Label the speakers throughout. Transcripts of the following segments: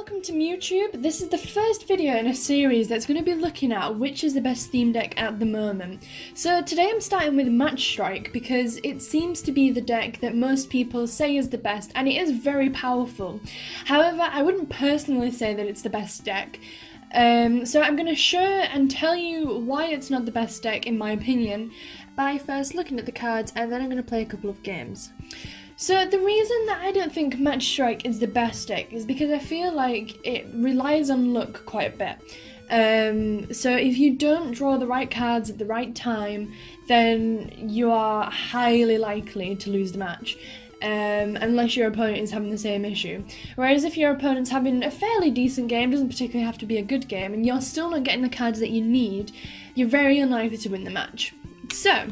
Speaker 1: welcome to YouTube. This is the first video in a series that's going to be looking at which is the best theme deck at the moment. So today I'm starting with Mach Strike because it seems to be the deck that most people say is the best, and it is very powerful. However, I wouldn't personally say that it's the best deck. So I'm going to show and tell you why it's not the best deck in my opinion by first looking at the cards, and then I'm going to play a couple of games. So the reason that I don't think Mach Strike is the best deck is because I feel like it relies on luck quite a bit. So if you don't draw the right cards at the right time, then you are highly likely to lose the match. Unless your opponent is having the same issue. Whereas if your opponent's having a fairly decent game, doesn't particularly have to be a good game, and you're still not getting the cards that you need, you're very unlikely to win the match. So,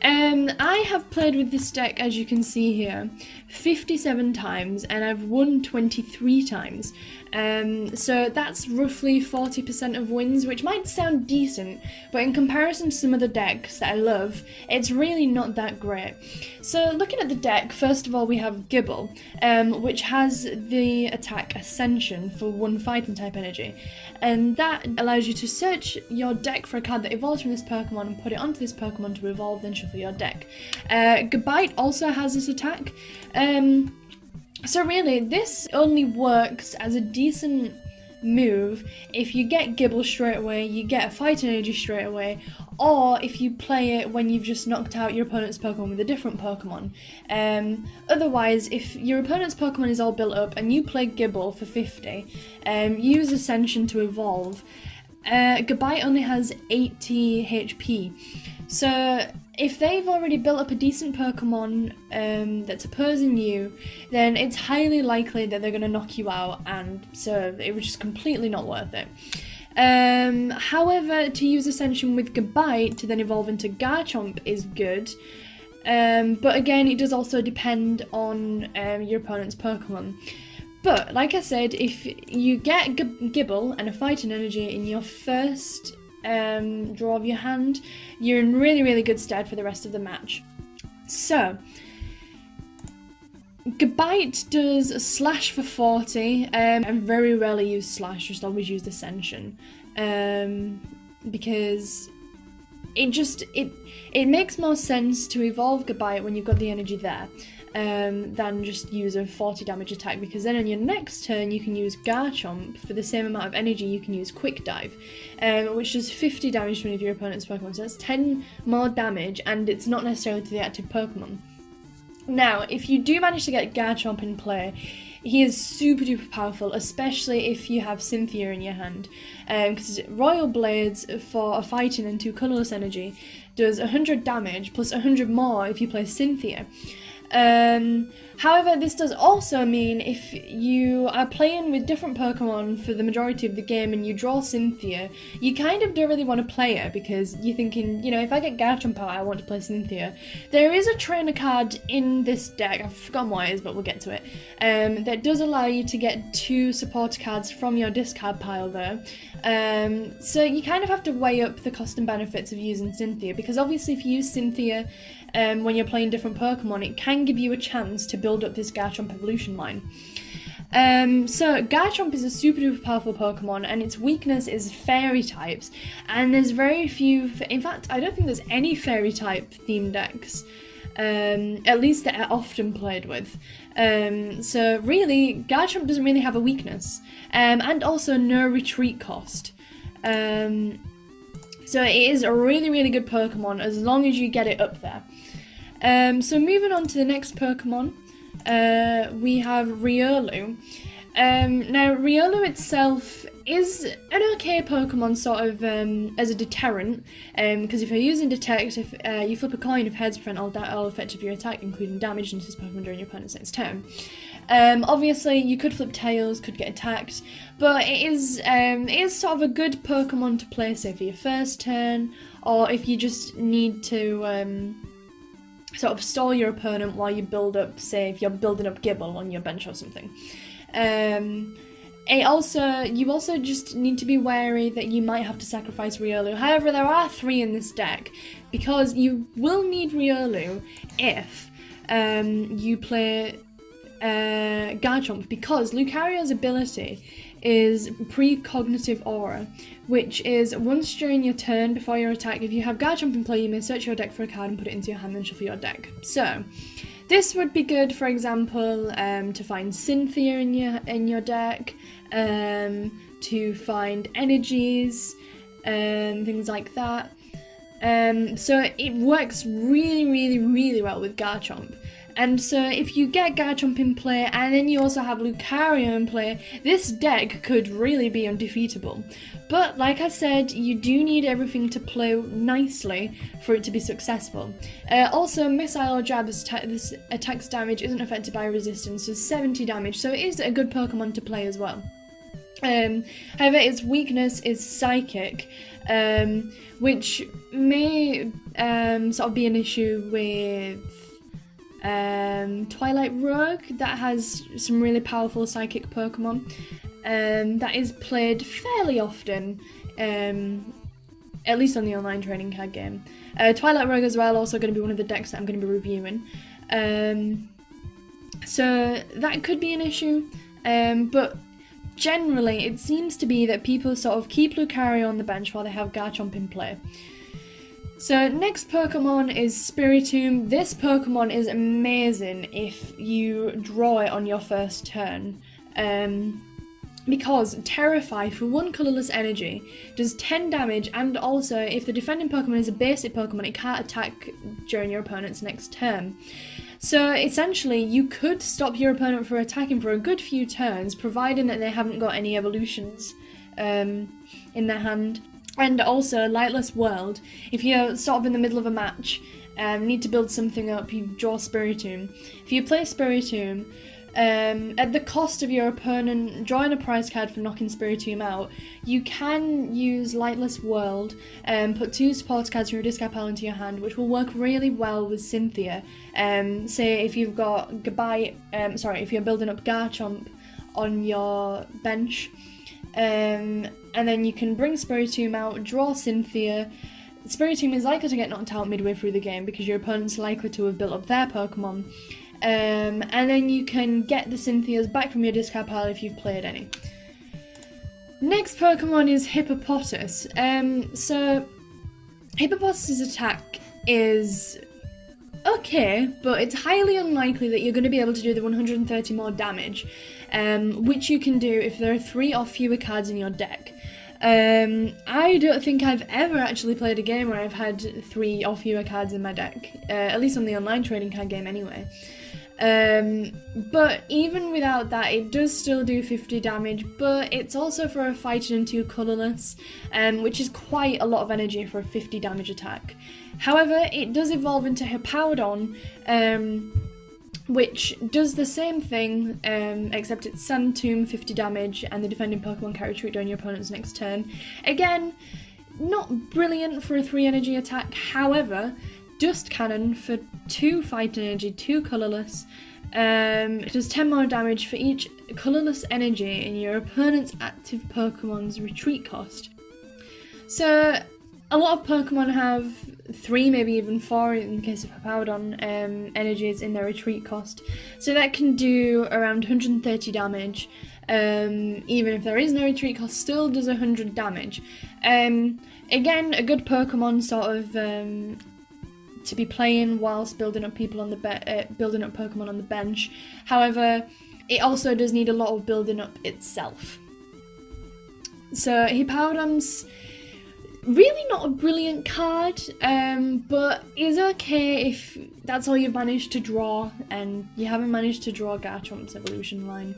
Speaker 1: I have played with this deck, as you can see here, 57 times, and I've won 23 times. So that's roughly 40% of wins, which might sound decent, but in comparison to some other decks that I love, it's really not that great. So looking at the deck, first of all we have Gible, which has the attack Ascension for 1 fighting type energy, and that allows you to search your deck for a card that evolves from this Pokemon and put it onto this Pokemon to evolve, then shuffle your deck. Gabite also has this attack. So really, this only works as a decent move if you get Gible straight away, you get a fight energy straight away, or if you play it when you've just knocked out your opponent's Pokemon with a different Pokemon. Otherwise, if your opponent's Pokemon is all built up and you play Gible for 50, use Ascension to evolve, Gabite only has 80 HP. So if they've already built up a decent Pokemon that's opposing you, then it's highly likely that they're going to knock you out, and so it was just completely not worth it. However, to use Ascension with Gabite to then evolve into Garchomp is good, but again it does also depend on your opponent's Pokemon. But like I said, if you get Gible and a fighting energy in your first draw of your hand, you're in really good stead for the rest of the match. So Gabite does a slash for 40, and very rarely use slash, just always use Ascension, because it makes more sense to evolve Gabite when you've got the energy there, than just use a 40 damage attack, because then on your next turn you can use Garchomp for the same amount of energy. You can use Quick Dive, which does 50 damage to one of your opponent's Pokemon, so that's 10 more damage, and it's not necessarily to the active Pokemon. Now, if you do manage to get Garchomp in play, he is super duper powerful, especially if you have Cynthia in your hand, because Royal Blades for a fighting and 2 colourless energy does 100 damage plus 100 more if you play Cynthia. However, this does also mean if you are playing with different Pokemon for the majority of the game and you draw Cynthia, you kind of don't really want to play her, because you're thinking, you know, if I get Garchomp out, I want to play Cynthia. There is a trainer card in this deck, I've forgotten what it is, but we'll get to it, that does allow you to get 2 support cards from your discard pile there. So you kind of have to weigh up the cost and benefits of using Cynthia, because obviously if you use Cynthia when you're playing different Pokemon, it can give you a chance to build up this Garchomp evolution line. So Garchomp is a super duper powerful Pokemon, and its weakness is fairy types, and there's very few, in fact I don't think there's any fairy type theme decks, at least that are often played with. So really, Garchomp doesn't really have a weakness, and also no retreat cost. So it is a really good Pokemon as long as you get it up there. So moving on to the next Pokemon, we have Riolu. Now Riolu itself is an okay Pokemon sort of as a deterrent, because if you're using Detect, if you flip a coin, if heads prevent all effects of your attack, including damage into this Pokemon during your opponent's next turn. Obviously you could flip tails, could get attacked, but it is sort of a good Pokemon to play, say for your first turn, or if you just need to sort of stall your opponent while you build up, say if you're building up Gible on your bench or something. You also just need to be wary that you might have to sacrifice Riolu. However, there are 3 in this deck, because you will need Riolu if you play Garchomp, because Lucario's ability is Precognitive Aura, which is once during your turn before your attack, if you have Garchomp in play, you may search your deck for a card and put it into your hand and shuffle your deck. So this would be good, for example, to find Cynthia in your deck, to find energies, things like that. So it works really well with Garchomp. And so if you get Garchomp in play and then you also have Lucario in play, this deck could really be undefeatable. But like I said, you do need everything to play nicely for it to be successful. Also, Missile or Jab, this attack's damage isn't affected by resistance, so 70 damage, so it is a good Pokemon to play as well. However, its weakness is Psychic, which may sort of be an issue with Twilight Rogue, that has some really powerful Psychic Pokemon that is played fairly often, at least on the online trading card game. Twilight Rogue as well, also going to be one of the decks that I'm going to be reviewing. So that could be an issue, but generally it seems to be that people sort of keep Lucario on the bench while they have Garchomp in play. So next Pokemon is Spiritomb. This Pokemon is amazing if you draw it on your first turn, because Terrify for 1 colourless energy does 10 damage, and also if the defending Pokemon is a basic Pokemon, it can't attack during your opponent's next turn. So essentially you could stop your opponent from attacking for a good few turns, providing that they haven't got any evolutions in their hand. And also, Lightless World, if you're sort of in the middle of a match, need to build something up, you draw Spiritomb. If you play Spiritomb, at the cost of your opponent drawing a prize card for knocking Spiritomb out, you can use Lightless World and put 2 support cards from your discard pile into your hand, which will work really well with Cynthia. Say if you've got if you're building up Garchomp on your bench, and then you can bring Spiritomb out, draw Cynthia. Spiritomb is likely to get knocked out midway through the game because your opponent's likely to have built up their Pokemon. And then you can get the Cynthias back from your discard pile if you've played any. Next Pokemon is Hippopotas. So Hippopotas' attack is okay, but it's highly unlikely that you're going to be able to do the 130 more damage, which you can do if there are 3 or fewer cards in your deck. I don't think I've ever actually played a game where I've had 3 or fewer cards in my deck, at least on the online trading card game anyway. But even without that, it does still do 50 damage, but it's also for a fighting and 2 colourless, which is quite a lot of energy for a 50 damage attack. However, it does evolve into Hippowdon, which does the same thing, except it's Sand Tomb, 50 damage, and the defending Pokemon can't retreat during your opponent's next turn. Again, not brilliant for a 3 energy attack, however, Dust Cannon for 2 fighting energy, 2 colourless. It does 10 more damage for each colourless energy in your opponent's active Pokemon's retreat cost. So, a lot of Pokemon have 3, maybe even 4 in the case of Hippowdon, energies in their retreat cost. So that can do around 130 damage. Even if there is no retreat cost, still does 100 damage. Again, a good Pokemon sort of to be playing whilst building up people on the building up Pokemon on the bench. However, it also does need a lot of building up itself. So Hippowdon's really not a brilliant card, but is okay if that's all you've managed to draw and you haven't managed to draw Garchomp's evolution line.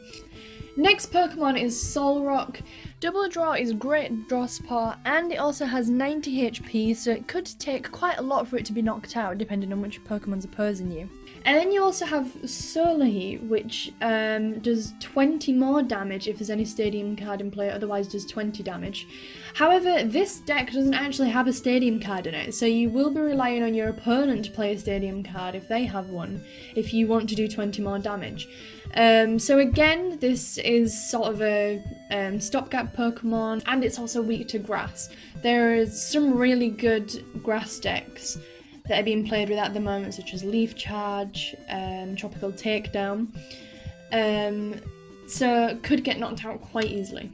Speaker 1: Next Pokemon is Solrock. Double Draw is great draw support, and it also has 90 HP, so it could take quite a lot for it to be knocked out depending on which Pokemon's opposing you. And then you also have Solar Heat, which does 20 more damage if there's any Stadium card in play, otherwise does 20 damage. However, this deck doesn't actually have a Stadium card in it, so you will be relying on your opponent to play a Stadium card if they have one, if you want to do 20 more damage. So again, this is sort of a stopgap Pokemon, and it's also weak to grass. There is some really good grass decks that are being played with at the moment, such as Leaf Charge, Tropical Takedown. so could get knocked out quite easily.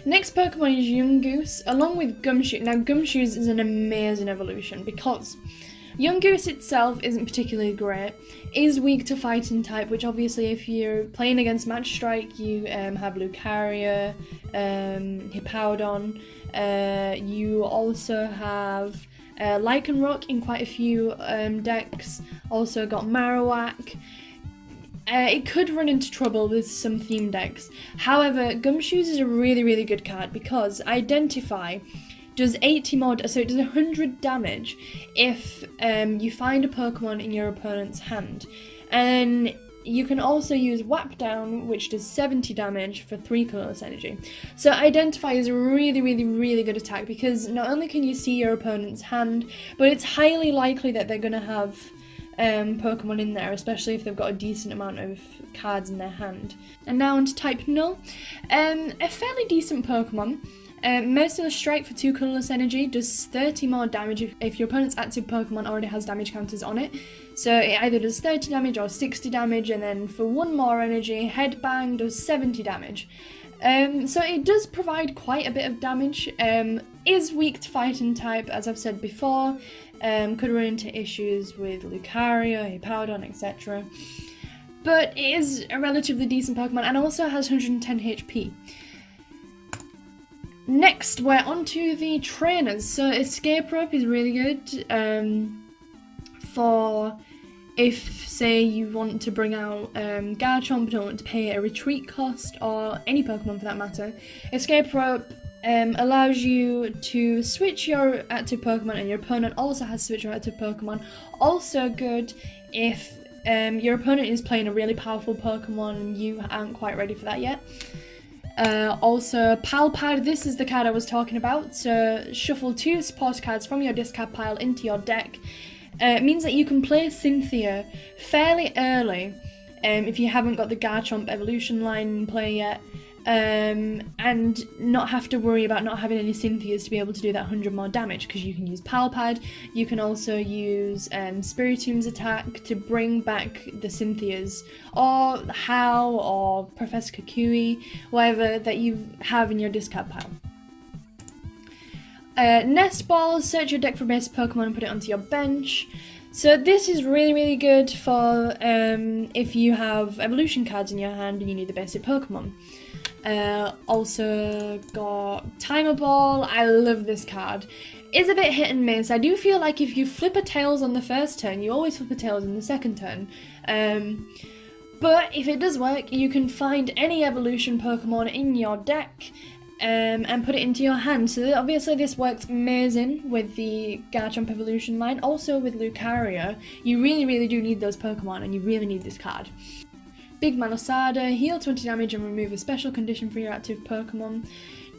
Speaker 1: Next Pokemon is Yungoos, along with Gumshoe. Now Gumshoes is an amazing evolution because Yungoos itself isn't particularly great, is weak to fighting type, which obviously if you're playing against Mach Strike, you have Lucario, Hippowdon, you also have Lycanroc in quite a few decks, also got Marowak. It could run into trouble with some theme decks. However, Gumshoes is a really good card because Identify does 80 more, so it does 100 damage if you find a Pokemon in your opponent's hand. And you can also use Whap Down, which does 70 damage for 3 colorless energy. So Identify is a really good attack because not only can you see your opponent's hand, but it's highly likely that they're going to have Pokemon in there, especially if they've got a decent amount of cards in their hand. And now on to type Null. A fairly decent Pokemon. Merciless Strike for 2 colorless energy does 30 more damage if your opponent's active Pokemon already has damage counters on it. So it either does 30 damage or 60 damage, and then for 1 more energy, Headbang does 70 damage. So it does provide quite a bit of damage. Is weak to fighting type, as I've said before. Could run into issues with Lucario, Hippowdon, etc. But it is a relatively decent Pokemon and also has 110 HP. Next, we're on to the trainers. So Escape Rope is really good for if, say, you want to bring out Garchomp, don't want to pay a retreat cost, or any Pokemon for that matter. Escape Rope allows you to switch your active Pokemon and your opponent also has to switch your active Pokemon. Also good if your opponent is playing a really powerful Pokemon and you aren't quite ready for that yet. Also, Pal Pad, this is the card I was talking about. So shuffle 2 support cards from your discard pile into your deck. It means that you can play Cynthia fairly early if you haven't got the Garchomp evolution line in play yet. And not have to worry about not having any Cynthias to be able to do that 100 more damage, because you can use Pal Pad. You can also use Spiritom's attack to bring back the Cynthias, or Hal, or Professor Kukui, whatever that you have in your discard pile. Nest Ball, search your deck for basic Pokemon and put it onto your bench. So this is really good for if you have evolution cards in your hand and you need the basic Pokemon. Also got Timer Ball. I love this card. It's a bit hit and miss. I do feel like if you flip a Tails on the first turn, you always flip a Tails in the second turn. But if it does work, you can find any evolution Pokemon in your deck and put it into your hand. So obviously this works amazing with the Garchomp evolution line. Also with Lucario, you really do need those Pokemon and you really need this card. Big Malasada, heal 20 damage and remove a special condition for your active Pokemon.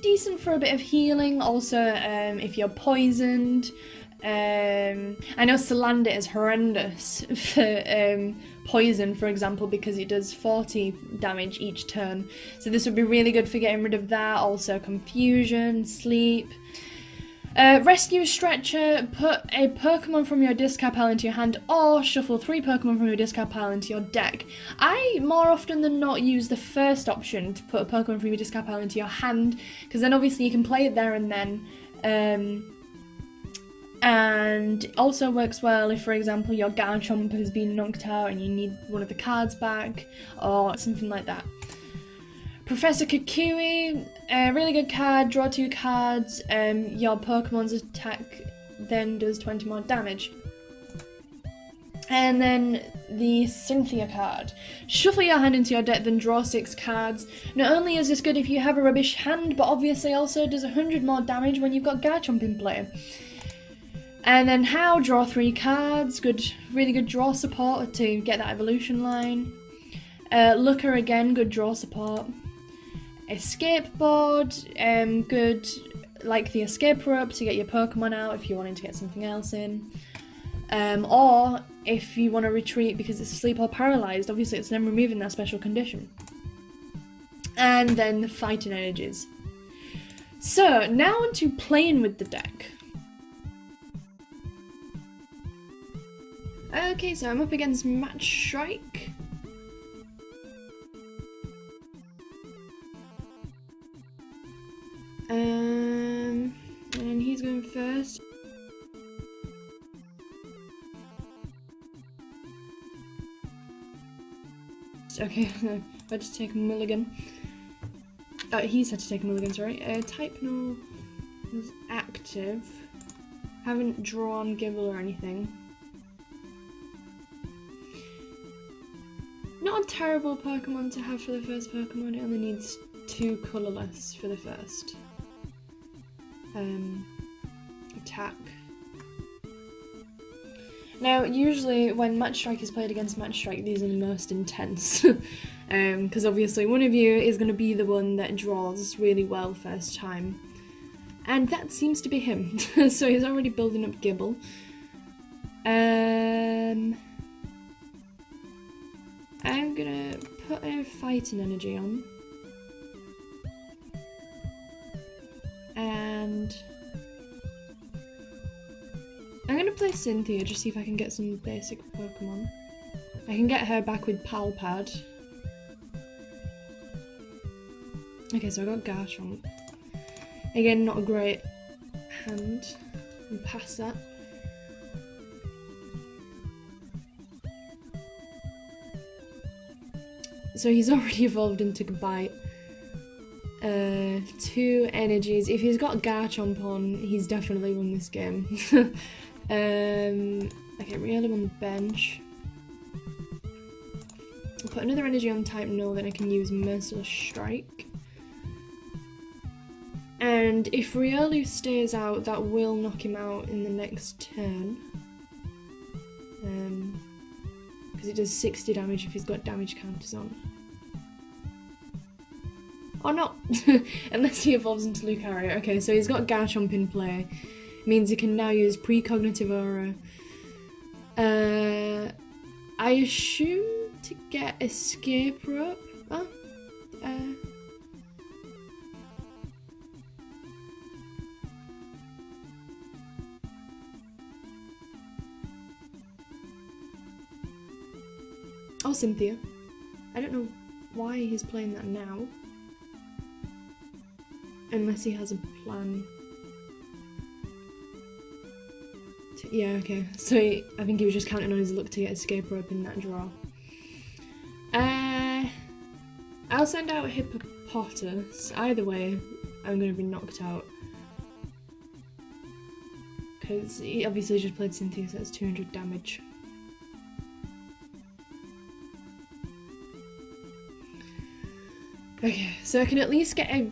Speaker 1: Decent for a bit of healing, also if you're poisoned. I know Salander is horrendous for poison, for example, because it does 40 damage each turn. So this would be really good for getting rid of that. Also Confusion, Sleep. Rescue Stretcher, put a Pokemon from your discard pile into your hand, or shuffle 3 Pokemon from your discard pile into your deck. I more often than not use the first option to put a Pokemon from your discard pile into your hand, because then obviously you can play it there and then. And it also works well if, for example, your Garchomp has been knocked out and you need one of the cards back, or something like that. Professor Kukui, a really good card, draw 2 cards, your Pokemon's attack then does 20 more damage. And then the Cynthia card. Shuffle your hand into your deck, then draw 6 cards. Not only is this good if you have a rubbish hand, but obviously also does 100 more damage when you've got Garchomp in play. And then How, draw 3 cards, really good draw support to get that evolution line. Looker again, good draw support. Escape Board, good like the Escape Rope to get your Pokemon out if you're wanting to get something else in. Or if you want to retreat because it's asleep or paralysed, obviously it's then removing that special condition. And then the Fighting Energies. So, now on to playing with the deck. Okay, so I'm up against Mach Strike. And he's going first. Okay, I had to take a mulligan. He's had to take a mulligan, sorry. Type null is active. Haven't drawn Gibble or anything. Not a terrible Pokemon to have for the first Pokemon, it only needs 2 colourless for the first. Attack. Now, usually when Mach Strike is played against Mach Strike, these are the most intense. Because obviously one of you is going to be the one that draws really well first time. And that seems to be him. So he's already building up Gibble. I'm gonna put a fighting energy on. And I'm gonna play Cynthia, just see if I can get some basic Pokemon. I can get her back with Palpad. Okay, so I got Garchomp. Again, not a great hand. We'll pass that. So he's already evolved into Bite. 2 energies. If he's got Garchomp on, he's definitely won this game. Okay, reel him on the bench. I'll put another energy on type null, then I can use Merciless Strike. And if Riolu stays out, that will knock him out in the next turn. Because it does 60 damage if he's got damage counters on. Or not, unless he evolves into Lucario. Okay, so he's got Garchomp in play. Means he can now use Precognitive Aura. I assume to get Escape Rope. Oh, oh, Cynthia. I don't know why he's playing that now. Unless he has a plan. Yeah, okay. So I think he was just counting on his luck to get Escape Rope in that draw. I'll send out Hippopotas. Either way, I'm going to be knocked out. Because he obviously just played Cynthia, so that's 200 damage. Okay, so I can at least get a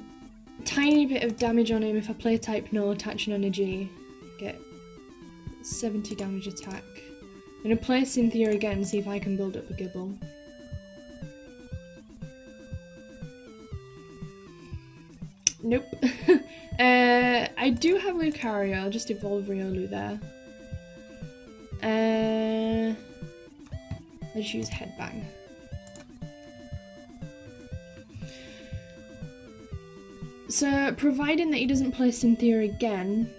Speaker 1: tiny bit of damage on him if I play type null, attach an energy, get 70 damage attack. I'm gonna play Cynthia again, see if I can build up a Gibble. Nope. I do have Lucario, I'll just evolve Riolu there. Let's use Headbang. So, providing that he doesn't play Cynthia again,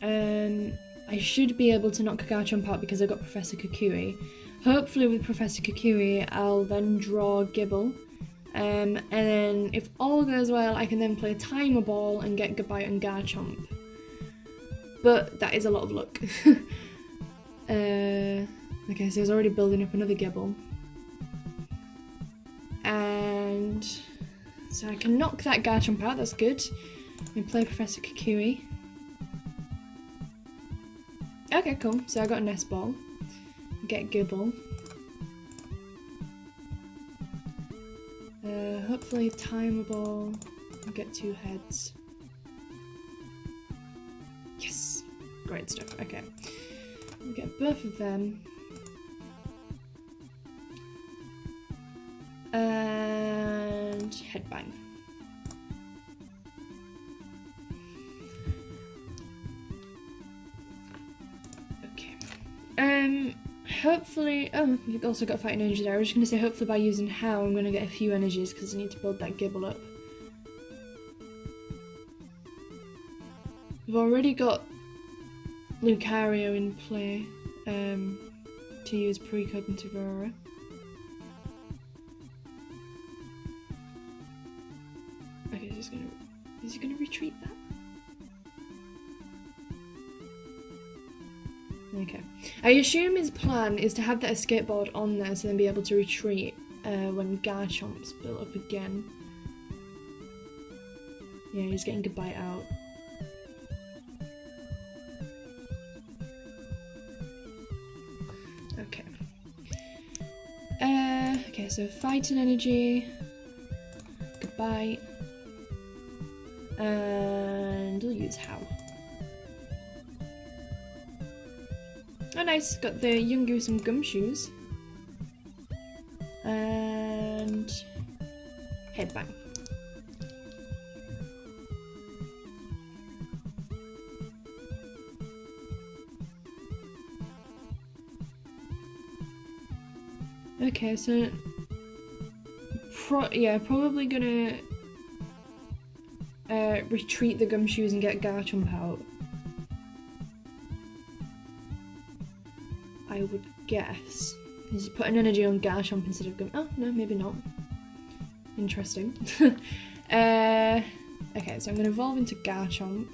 Speaker 1: I should be able to knock Garchomp out because I got Professor Kukui. Hopefully with Professor Kukui, I'll then draw Gibble. And then if all goes well, I can then play Timer Ball and get Gabite and Garchomp. But that is a lot of luck. Okay, so he's already building up another Gibble. And so I can knock that Garchomp out, that's good. And play Professor Kukui. Okay, cool. So I got a Nest Ball. Get Gibble. Hopefully Timer Ball. I'll get 2 heads. Yes! Great stuff. Okay. We'll get both of them. And Headbang. Hopefully, oh, you've also got fighting energy there. I was just going to say, hopefully by using How, I'm going to get a few energies because I need to build that Gibble up. I've already got Lucario in play to use Precognitive Aura. Okay, just going to Is he gonna retreat that? Okay. I assume his plan is to have that escape board on there so then be able to retreat when Garchomp's built up again. Yeah, he's getting a bite out. Okay. Okay, so fighting energy. Goodbye. And we'll use How. Oh nice, got the Yungoos and Gumshoes. And Headbang. Okay, so probably gonna retreat the Gumshoes and get Garchomp out. I would guess. He's putting energy on Garchomp instead of Gum. Oh no, maybe not. Interesting. Okay, so I'm gonna evolve into Garchomp.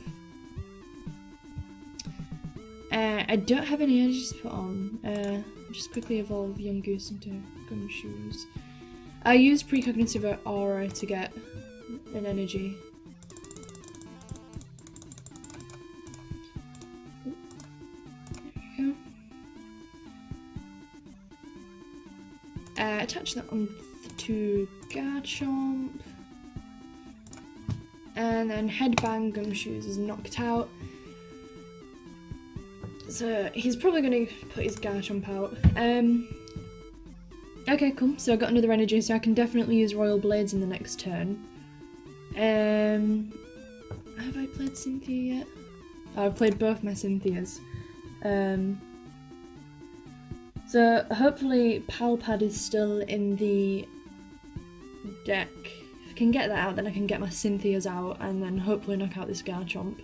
Speaker 1: I don't have any energies to put on. Just quickly evolve Yungoos into Gumshoes. I use Precognitive Aura to get an energy. There we go. Attach that on to Garchomp. And then Headbang Gumshoes is knocked out. So he's probably going to put his Garchomp out. Okay, cool. So I got another energy, so I can definitely use Royal Blades in the next turn. Have I played Cynthia yet? Oh, I've played both my Cynthias. So hopefully Palpad is still in the deck. If I can get that out, then I can get my Cynthias out and then hopefully knock out this Garchomp.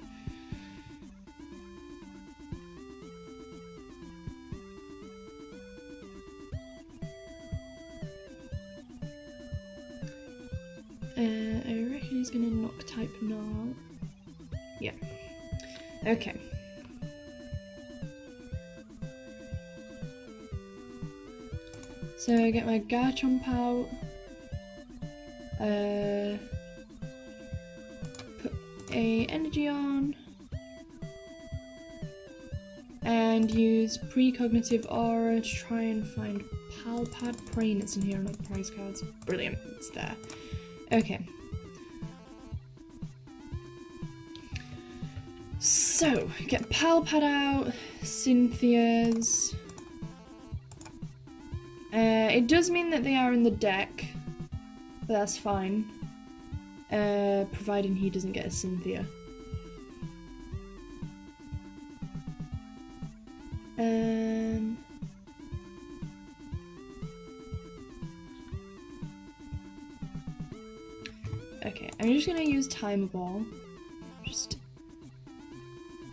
Speaker 1: I reckon he's gonna knock type now. Yeah. Okay. So I get my Garchomp out. Put a energy on. And use Precognitive Aura to try and find Palpad. Praying it's in here on the prize cards. Brilliant, it's there. Okay. So, get Palpad out, Cynthia's. It does mean that they are in the deck, but that's fine. Providing he doesn't get a Cynthia. Okay, I'm just gonna use Timer Ball.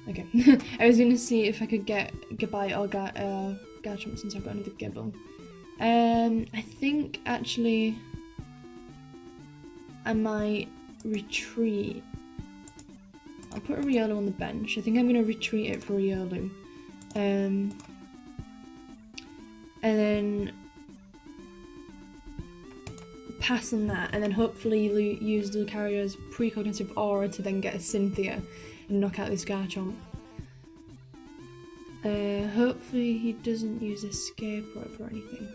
Speaker 1: Okay. I was gonna see if I could get Gabite or Garchomp since I've got another Gibble. I think actually I might retreat. I'll put a Riolu on the bench. I think I'm gonna retreat it for Riolu. And then pass on that, and then hopefully use Lucario's Precognitive Aura to then get a Cynthia and knock out this Garchomp. Hopefully he doesn't use Escape Rope or anything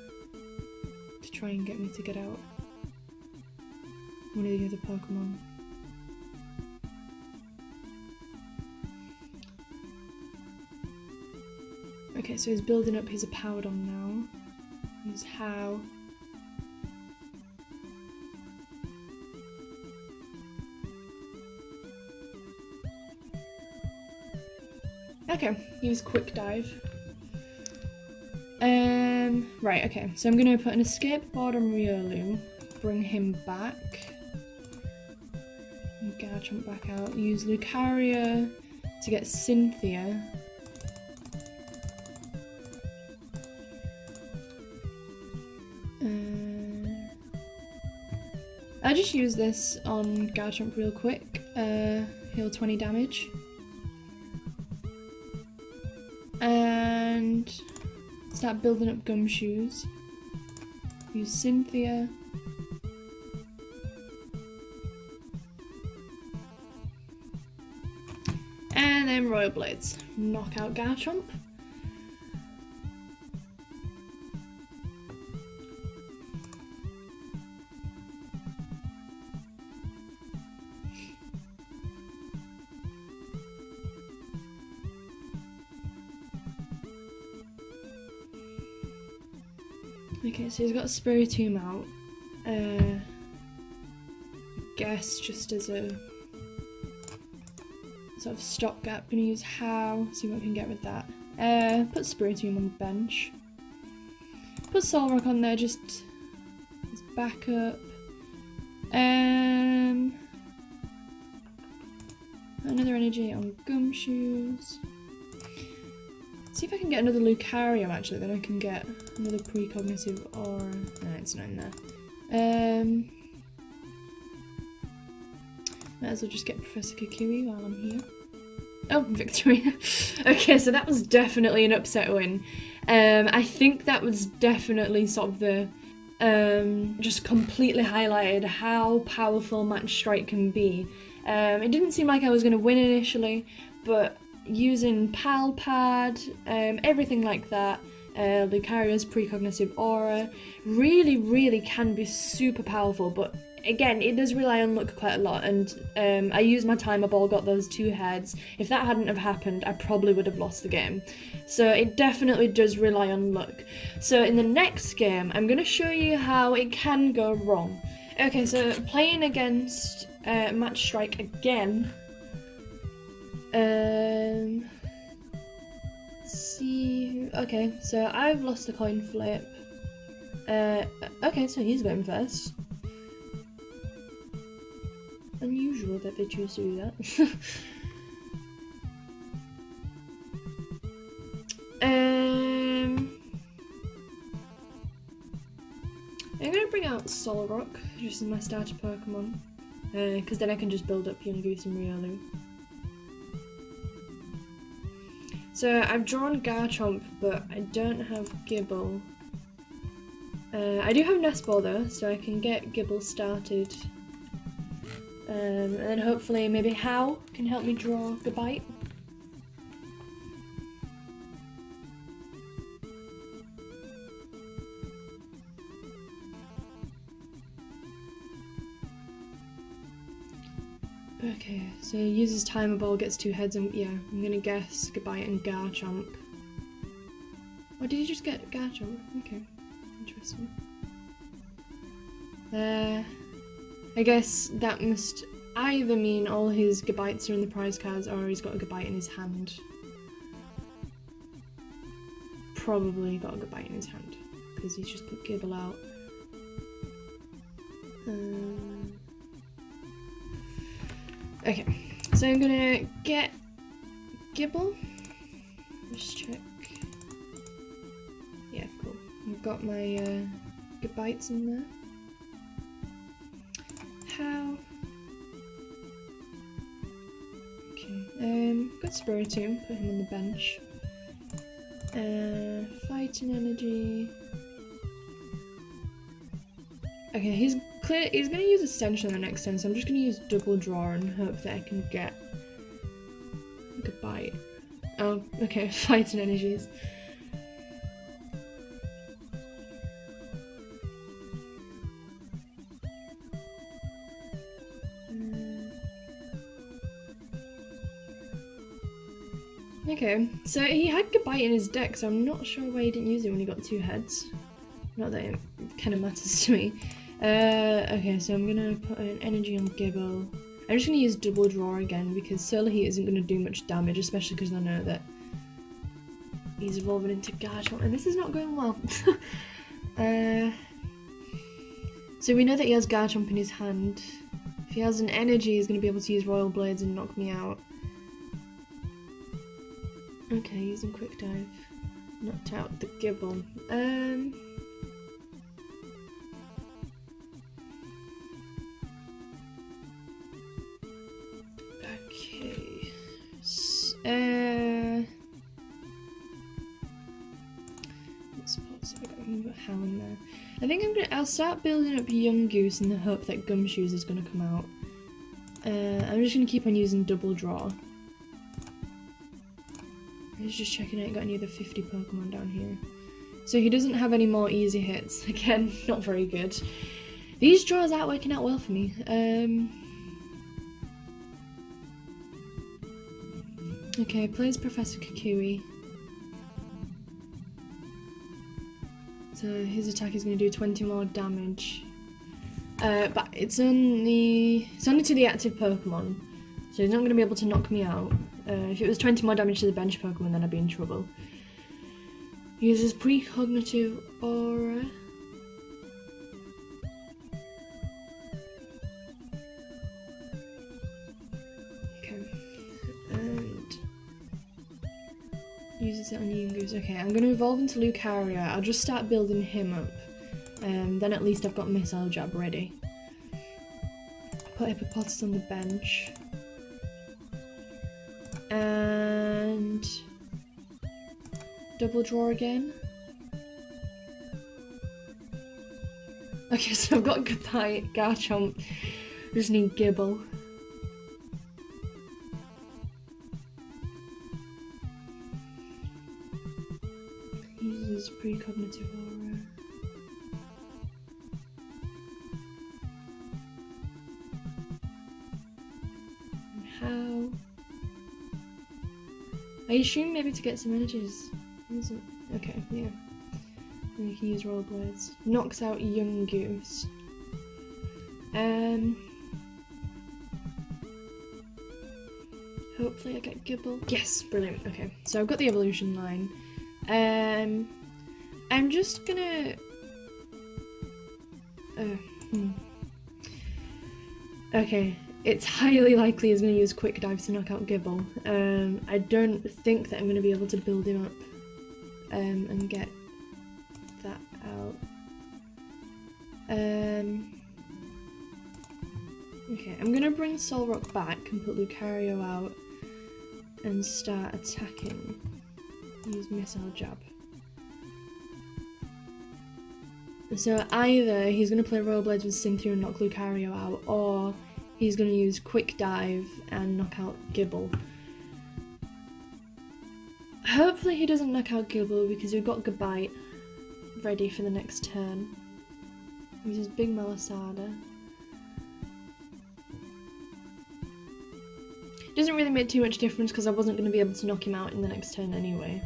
Speaker 1: to try and get me to get out one of the other Pokemon. Okay, so he's building up his Powdon now. Use How. Okay, use Quick Dive. Right, okay, so I'm gonna put an Escape Board on Riolu, bring him back, and Garchomp back out, use Lucario to get Cynthia. I'll just use this on Garchomp real quick. Heal 20 damage. And start building up gumshoes. Use Cynthia. And then Royal Blades. Knock out Garchomp. Okay, so he's got Spiritomb out. I guess just as a sort of stopgap, gonna use How, see what I can get with that. Put Spiritomb on the bench. Put Solrock on there just as backup. Another energy on Gumshoes. See if I can get another Lucario actually, then I can get another precognitive aura. No, it's not in there. Might as well just get Professor Kukui while I'm here. Oh, victory. Okay, so that was definitely an upset win. I think that was definitely sort of the just completely highlighted how powerful Mach Strike can be. It didn't seem like I was going to win initially, but using Pal Pad, everything like that, Lucario's precognitive aura, really can be super powerful, but again, it does rely on luck quite a lot, and I used my timer ball, got those 2 heads. If that hadn't have happened, I probably would have lost the game. So it definitely does rely on luck. So in the next game, I'm going to show you how it can go wrong. Okay, so playing against Mach Strike again. See. Okay, so I've lost the coin flip. Okay, so he's going first. Unusual that they choose to do that. I'm gonna bring out Solrock just as my starter Pokemon, because then I can just build up Yungoos and Riolu. So I've drawn Garchomp, but I don't have Gibble. I do have Nest Ball though, so I can get Gibble started. And then hopefully maybe How can help me draw Gabite. Okay, so he uses Timer Ball, gets 2 heads, and yeah, I'm gonna guess Gabite and Garchomp. Or did he just get Garchomp? Okay, interesting. I guess that must either mean all his Gabites are in the prize cards or he's got a Gabite in his hand. Probably got a Gabite in his hand because he's just put Gibble out. Okay, so I'm gonna get Gibble. Just check. Yeah, cool. I've got my Gabites in there. How? Okay, got Spiritomb, put him on the bench. Fighting energy. Okay, he's gonna use Ascension on the next turn, so I'm just gonna use Double Draw and hope that I can get a Gabite. Oh, okay, fighting energies. Okay, so he had Gabite in his deck, so I'm not sure why he didn't use it when he got 2 heads. Not that it kind of matters to me. Okay, so I'm gonna put an energy on Gibble. I'm just gonna use Double Draw again because Solar Heat isn't gonna do much damage, especially because I know that he's evolving into Garchomp, and this is not going well. So we know that he has Garchomp in his hand. If he has an energy, he's gonna be able to use Royal Blades and knock me out. Okay, using Quick Dive. Knocked out the Gibble. Let's put a hound there. I think I'll start building up Young Goose in the hope that Gumshoes is gonna come out. I'm just gonna keep on using double draw. I was just checking out, got any other 50 Pokemon down here. So he doesn't have any more easy hits. Again, not very good. These draws aren't working out well for me. Okay, plays Professor Kukui. So his attack is going to do 20 more damage. But it's only to the active Pokemon. So he's not going to be able to knock me out. If it was 20 more damage to the bench Pokemon, then I'd be in trouble. Uses Precognitive Aura. Okay. And uses it on Yungoos. Okay, I'm going to evolve into Lucario. I'll just start building him up. Then at least I've got Missile Jab ready. Put Hippopotas on the bench. And double draw again. Okay, so I've got Goodbye, Garchomp. Just need Gibble. Uses Precognitive Aura. And how? I assume maybe to get some energies. Okay, yeah. And you can use Rollerblades. Knocks out Young Goose. Hopefully I get Gibble. Yes, brilliant. Okay, so I've got the evolution line. I'm just gonna... Okay, it's highly likely he's going to use Quick Dive to knock out Gibble. I don't think that I'm going to be able to build him up and get that out. Okay, I'm going to bring Solrock back and put Lucario out and start attacking. Use Missile Jab. So either he's going to play Rollerblades with Cynthia and knock Lucario out, or he's going to use Quick Dive and knock out Gibble. Hopefully he doesn't knock out Gibble because we've got Gabite ready for the next turn. Uses Big Melisada. Doesn't really make too much difference because I wasn't going to be able to knock him out in the next turn anyway.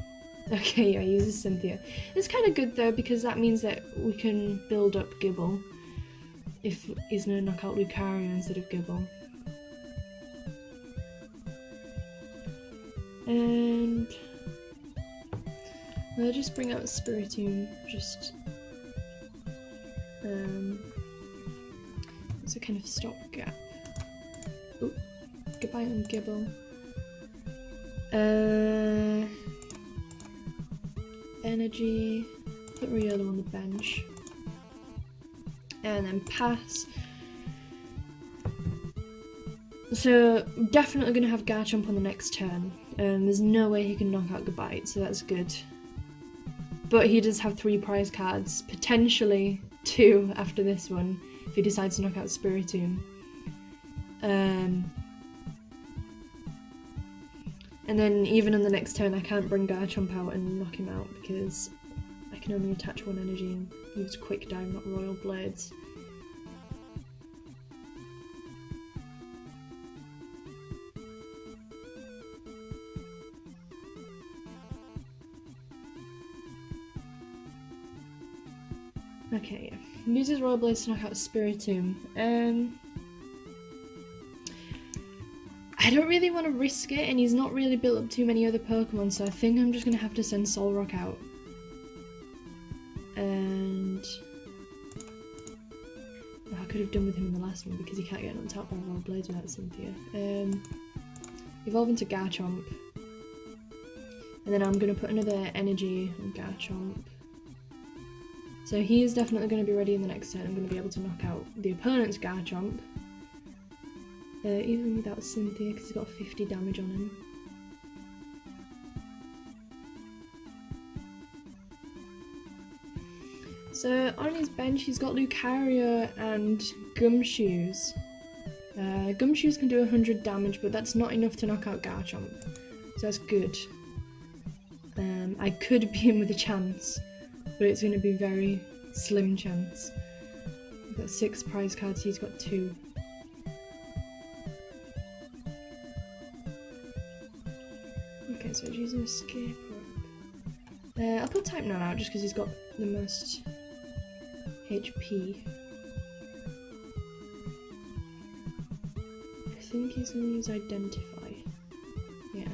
Speaker 1: Okay, yeah, he uses Cynthia. It's kind of good though because that means that we can build up Gibble if he's going to knock out Lucario instead of Gibble. And I'll just bring out Spiritomb, just it's a kind of stopgap. Oh, goodbye on Gibble. Energy, put Riolu on the bench. And then pass. So definitely going to have Garchomp on the next turn. There's no way he can knock out Gabite, so that's good. But he does have 3 prize cards, potentially 2 after this one, if he decides to knock out Spiritomb. And then even on the next turn I can't bring Garchomp out and knock him out because I can only attach 1 energy and use Quick Dive, not Royal Blades. Okay, yeah. Uses Royal Blades to knock out Spiritomb. I don't really want to risk it, and he's not really built up too many other Pokemon, so I think I'm just going to have to send Solrock out. And I could have done with him in the last one because he can't get on top by Royal Blades without Cynthia. Evolve into Garchomp. And then I'm going to put another energy on Garchomp. So he is definitely going to be ready in the next turn. I'm going to be able to knock out the opponent's Garchomp. Even without Cynthia, because he's got 50 damage on him. So on his bench he's got Lucario and Gumshoes. Gumshoes can do 100 damage, but that's not enough to knock out Garchomp, so that's good. I could be in with a chance, but it's going to be very slim chance. I've got 6 prize cards, he's got 2. Okay, so he's using Escape Rope. I'll put Type Null out just because he's got the most HP. I think he's going to use Identify. Yeah.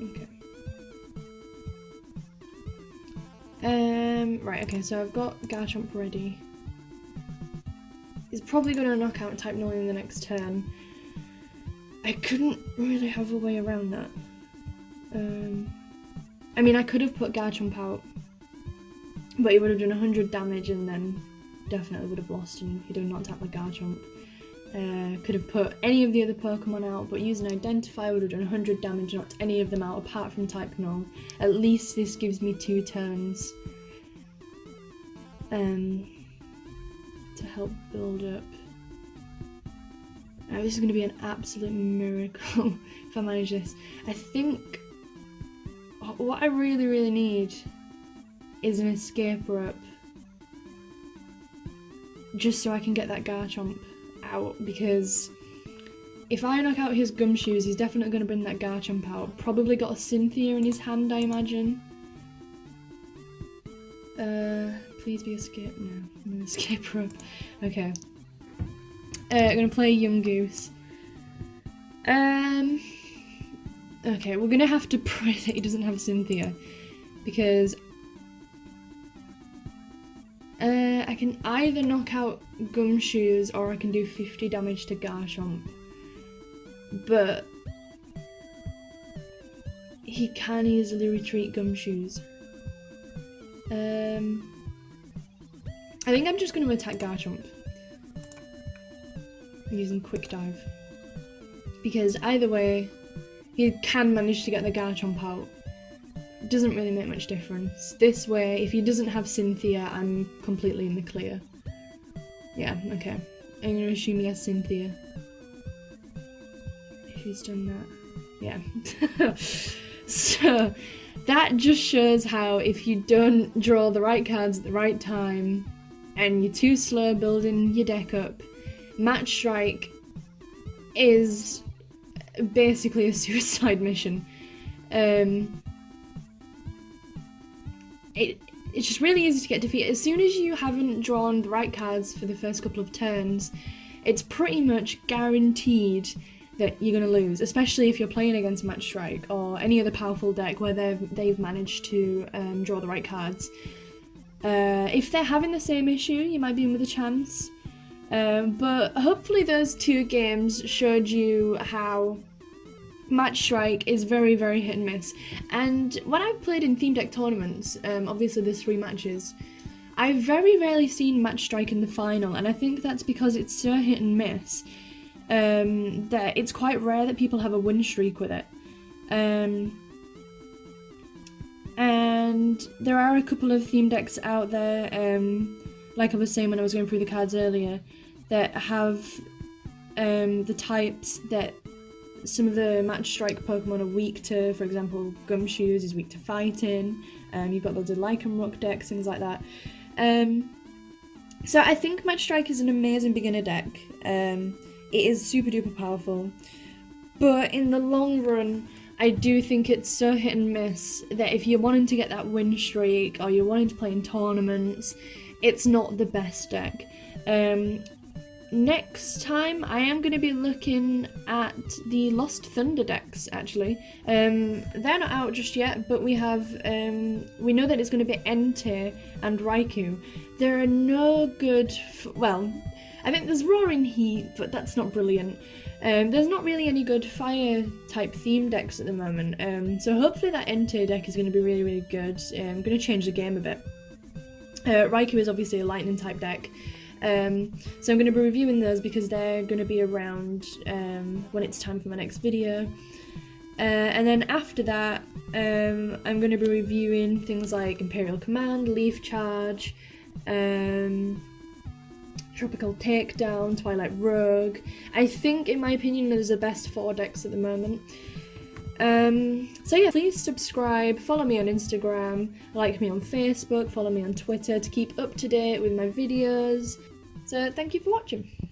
Speaker 1: Okay. Right, okay, so I've got Garchomp ready. He's probably going to knock out Type Null in the next turn. I couldn't really have a way around that. I mean, I could have put Garchomp out, but he would have done 100 damage and then definitely would have lost and he'd have knocked out my Garchomp. Could have put any of the other Pokemon out, but using Identify would have done 100 damage, knocked any of them out apart from Type Null. At least this gives me 2 turns to help build up. Now, this is going to be an absolute miracle if I manage this. I think what I really need is an Escape Rope, just so I can get that Garchomp out, because if I knock out his Gumshoes, he's definitely going to bring that Garchomp out. Probably got a Cynthia in his hand, I imagine. Please be Escape. No Escape Rope. Okay. I'm going to play Young Goose. Okay, we're going to have to pray that he doesn't have Cynthia, because I can either knock out Gumshoes or I can do 50 damage to Garchomp, but he can easily retreat Gumshoes. I think I'm just going to attack Garchomp using Quick Dive, because either way he can manage to get the Garchomp out. It doesn't really make much difference. This way, if he doesn't have Cynthia, I'm completely in the clear. Yeah, okay. I'm going to assume he has Cynthia. If he's done that. Yeah. So, that just shows how if you don't draw the right cards at the right time, and you're too slow building your deck up, Mach Strike is basically a suicide mission. It's just really easy to get defeated. As soon as you haven't drawn the right cards for the first couple of turns, it's pretty much guaranteed that you're going to lose, especially if you're playing against Mach Strike or any other powerful deck where they've managed to draw the right cards. If they're having the same issue, you might be in with a chance. But hopefully those 2 games showed you how Mach Strike is very hit and miss. And when I've played in theme deck tournaments, obviously there's 3 matches, I've very rarely seen Mach Strike in the final, and I think that's because it's so hit and miss that it's quite rare that people have a win streak with it. And there are a couple of theme decks out there, like I was saying when I was going through the cards earlier, that have the types that some of the Mach Strike Pokemon are weak to. For example, Gumshoes is weak to fighting, you've got loads of Lycanroc decks, things like that. So I think Mach Strike is an amazing beginner deck. It is super duper powerful, but in the long run, I do think it's so hit and miss that if you're wanting to get that win streak or you're wanting to play in tournaments, it's not the best deck. Next time, I am going to be looking at the Lost Thunder decks, actually. They're not out just yet, but we have, we know that it's going to be Entei and Raikou. There are no good, well, I think there's Roaring Heat, but that's not brilliant. There's not really any good fire-type theme decks at the moment, so hopefully that Entei deck is going to be really good. I'm going to change the game a bit. Raikou is obviously a lightning-type deck, so I'm going to be reviewing those because they're going to be around when it's time for my next video. And then after that, I'm going to be reviewing things like Imperial Command, Leaf Charge, Tropical Takedown, Twilight Rogue. I think, in my opinion, those are the best 4 decks at the moment. So yeah, please subscribe, follow me on Instagram, like me on Facebook, follow me on Twitter to keep up to date with my videos. So thank you for watching.